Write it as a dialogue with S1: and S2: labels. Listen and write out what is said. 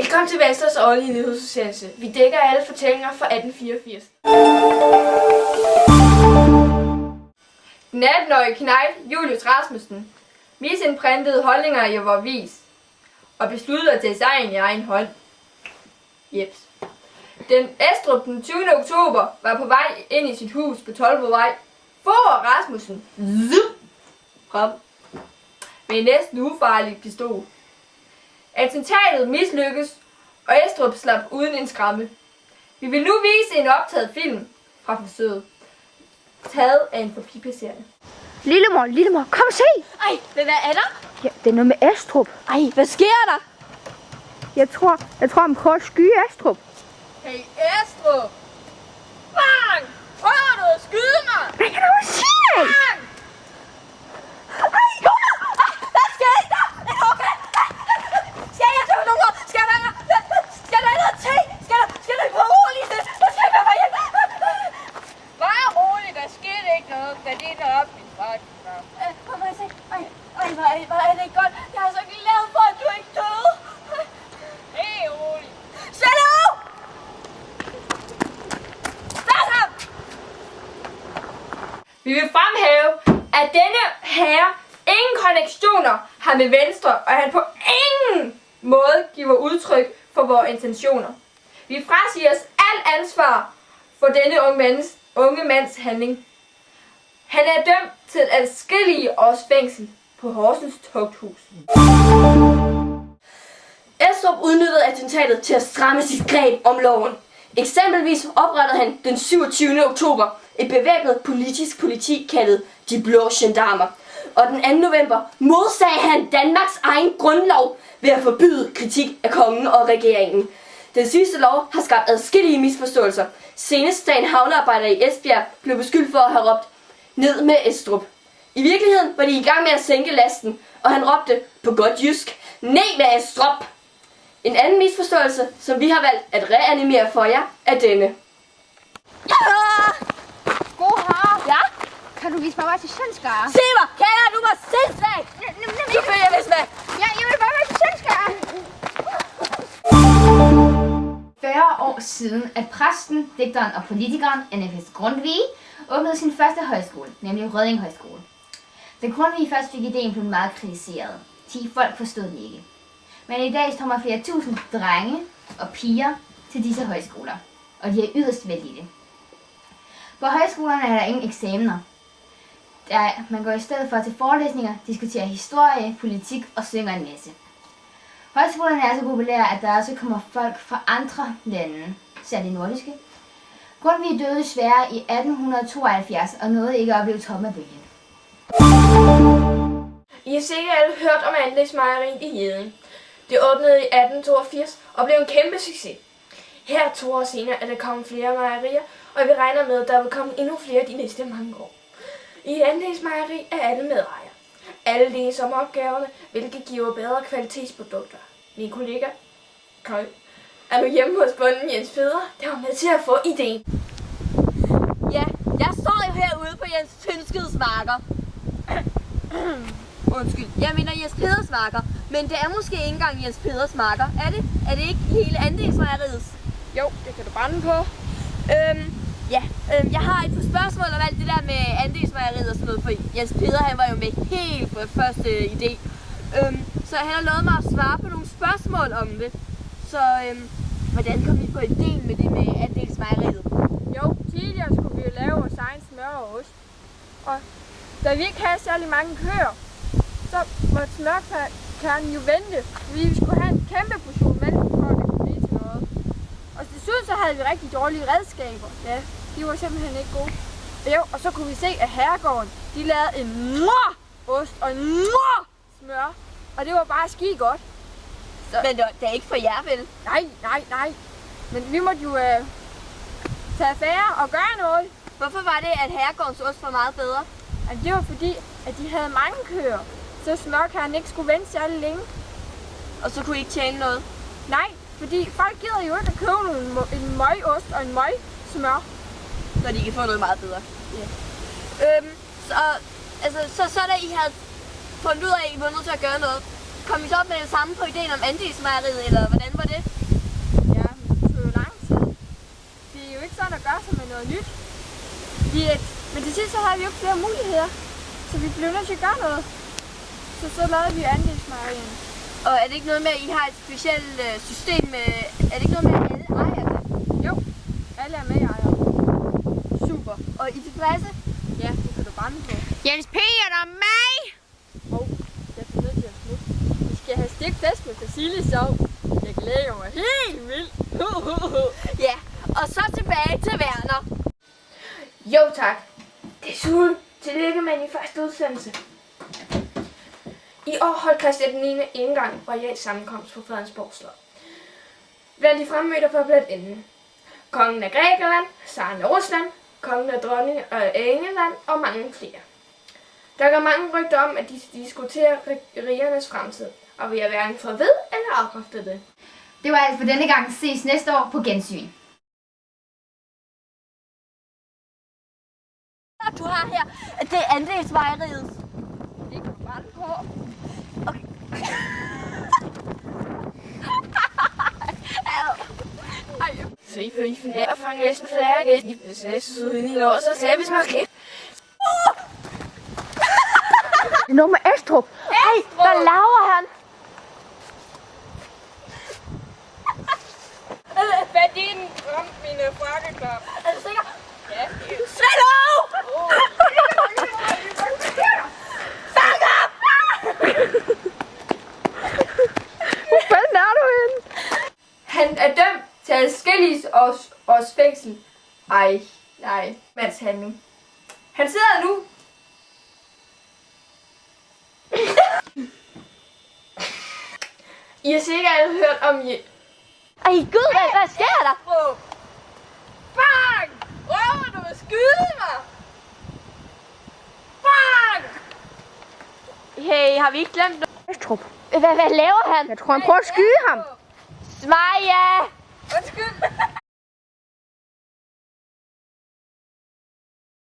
S1: Velkommen til Venstres årlige nyhedsudsendelse. Vi dækker alle fortællinger fra 1884. Den 18-årige knejt Julius Rasmussen viste sine printede holdninger i vor vis og besluttede at tage sagen i egen hånd. Jeps. Den Estrup den 20. oktober var på vej ind i sit hus på Tolbovej. For Rasmussen frem med en næsten ufarlig pistol. Attentatet mislykkes, og Estrup slap uden en skræmme. Vi vil nu vise en optaget film fra forsøget, taget af en forbipasserende.
S2: Lillemor, kom og se!
S3: Ej, hvad er der?
S2: Ja, det er noget med Estrup.
S3: Ej, hvad sker der?
S2: Jeg tror, han prøver at skyde Estrup.
S1: Hey Estrup! Bang! Prøver du at skyde mig?
S2: Hvad kan du sige?
S1: Bang!
S3: Ej, hvad sker der? Okay. Skal jeg tage nogen? Skal der noget te? Skal der ikke være roligt? Hvad skal jeg være hjemme?
S1: Bare rolig, der skete ikke noget. Gardiner op, min far.
S3: Kom og se. Ej, hvor er det godt. Jeg er så glad for, at du ikke døde.
S1: Helt rolig.
S3: Shadow! Start ham!
S1: Vi vil fremhæve, at denne herre ingen konnektioner har med Venstre, og han på ingen måde giver udtryk for vores intentioner. Vi frasiger os alt ansvar for denne unge mands handling. Han er dømt til et adskillige års fængsel på Horsens Tugthus.
S3: Estrup udnyttede attentatet til at stramme sit greb om loven. Eksempelvis oprettede han den 27. oktober et bevæbnet politisk politi kaldet De Blå Gendarmer. Og den 2. november modsagde han Danmarks egen grundlov ved at forbyde kritik af kongen og regeringen. Den sidste lov har skabt adskillige misforståelser. Senest da en havnearbejder i Esbjerg blev beskyldt for at have råbt ned med Estrup. I virkeligheden var de i gang med at sænke lasten, og han råbte på godt jysk, ned med Estrup! En anden misforståelse, som vi har valgt at reanimere for jer, er denne.
S2: God her.
S3: Ja?
S2: Kan du vise mig vej til Sjønsgade?
S3: Se mig! Kære, du var sindssygt! Du følger vist med!
S2: Ja, jeg vil bare være til Sjønsgade.
S4: 40 år siden, at præsten, digteren og politikeren N.F.S. Grundtvig åbnede sin første højskole, nemlig Rødding Højskole. Da Grundtvig først fik ideen, blev den meget kritiseret. 10 folk forstod den ikke. Men i dag strømmer flere tusind drenge og piger til disse højskoler, og de er yderst vældige. På højskolerne er der ingen eksamener. Man går i stedet for til forelæsninger, diskuterer historie, politik og synger en masse. Højskolerne er så populære, at der også kommer folk fra andre lande, særligt nordiske. Grundtvig døde desværre i 1872 og nåede ikke at opleve toppen af bølgen.
S1: I har sikkert alle hørt om Andelsmejeriet i Hjeding. Det åbnede i 1882 og blev en kæmpe succes. Her 2 år senere er der kommet flere mejerier, og vi regner med, at der vil komme endnu flere de næste mange år. I et andelsmejeri er alle medejere. Alle deles om opgaverne, hvilket giver bedre kvalitetsprodukter. Min kollega, Køj, er nu hjemme hos bunden Jens Peder, der var med til at få ideen.
S3: Ja, jeg står jo herude på Jens Tønskeds marker. Undskyld, jeg mener Jens Peders marker. Men det er måske ikke engang Jens Peders marker. Er det? Er det ikke hele andelsmejeriets?
S1: Jo, det kan du brænde på.
S3: Jeg har et par spørgsmål om alt det der med andelsmejeriet og sådan noget, for Jens Peder han var jo med helt på første idé. Så han har lovet mig at svare på nogle spørgsmål om det. Så hvordan kom I på ideen med det med andelsmejeriet?
S1: Jo, tidligere skulle vi jo lave vores egen smør og ost. Og da vi ikke havde særlig mange køer, så måtte smørkernen jo vente, fordi vi skulle have en kæmpe portion mælk, for at det kunne blive til noget. Og desuden så havde vi rigtig dårlige redskaber. Ja, de var simpelthen ikke gode. Jo, og så kunne vi se, at herregården, de lavede en ost og en smør. Og det var bare skide godt.
S3: Så. Men det er ikke for jer, vel?
S1: Nej. Men vi måtte jo tage affære og gøre noget.
S3: Hvorfor var det, at herregårdens ost var meget bedre?
S1: Altså, det var fordi, at de havde mange køer, så smørkernen ikke skulle vente særlig længe.
S3: Og så kunne I ikke tjene noget?
S1: Nej, fordi folk gider jo ikke at købe en møgost og en møgsmør.
S3: Når de kan få noget meget bedre.
S1: Ja.
S3: Så da I havde fundet ud af, at I var nødt til at gøre noget, kom I så op med det samme på ideen om andelsmejeriet, eller hvordan var det?
S2: med noget nyt. Men til sidst så havde vi jo ikke flere muligheder, så vi blev nødt til at gøre noget. Så lavede vi andelsmejerien.
S3: Og er det ikke noget med, at I har et specielt system med... Er det ikke noget med, at alle ejer det?
S2: Jo, alle er med ejer.
S3: Super. Og I er tilfredse?
S2: Ja, det kan du brænde på.
S5: Jens Peter, der er mig!
S2: Jeg er nødt til at smutte. Vi skal have stikfest med persillesov. Jeg glæder mig helt vildt.
S3: Ja, og så tilbage til Werner.
S1: Jo tak. Desuden, tillykke med din første udsendelse. I år holdt Christian den 9. indgang royal sammenkomst på Fredensborg Slot. Blandt de fremmødte på blandt enden kongen af Grækenland, zaren af Rusland, kongen af dronningen af England og mange flere. Der går mange rygter om, at de diskuterer rigernes fremtid, og vi har hverken fået ved eller afkræftet det.
S4: Det var alt for denne gang. Ses næste år på gensyn.
S3: Du har her, det er andelsmejeriet.
S2: Det kan du brænde på.
S1: Fri her fra næsten flærke, de besættes uden i lås og sæbes måske.
S2: Det er noget med Estrup.
S3: Hey, hvad laver han?
S2: Hvad din om mine frakkekop?
S3: Er du sikker?
S2: Ja, det er
S3: Svend! Fang ham!
S2: Hvor fanden er du henne?
S1: Han er dømt til adskillige års fængsel. Nej, mandshandling. Han sidder nu. I har sikkert alle hørt om
S3: Ej, gud, hvad sker der?
S1: Bang! Prøver du at skyde mig? Bang!
S3: Hey, har vi ikke glemt noget?
S2: Estrup.
S3: Hvad laver han?
S2: Jeg tror, han prøver at skyde ham.
S3: Maja!
S1: Undskyld.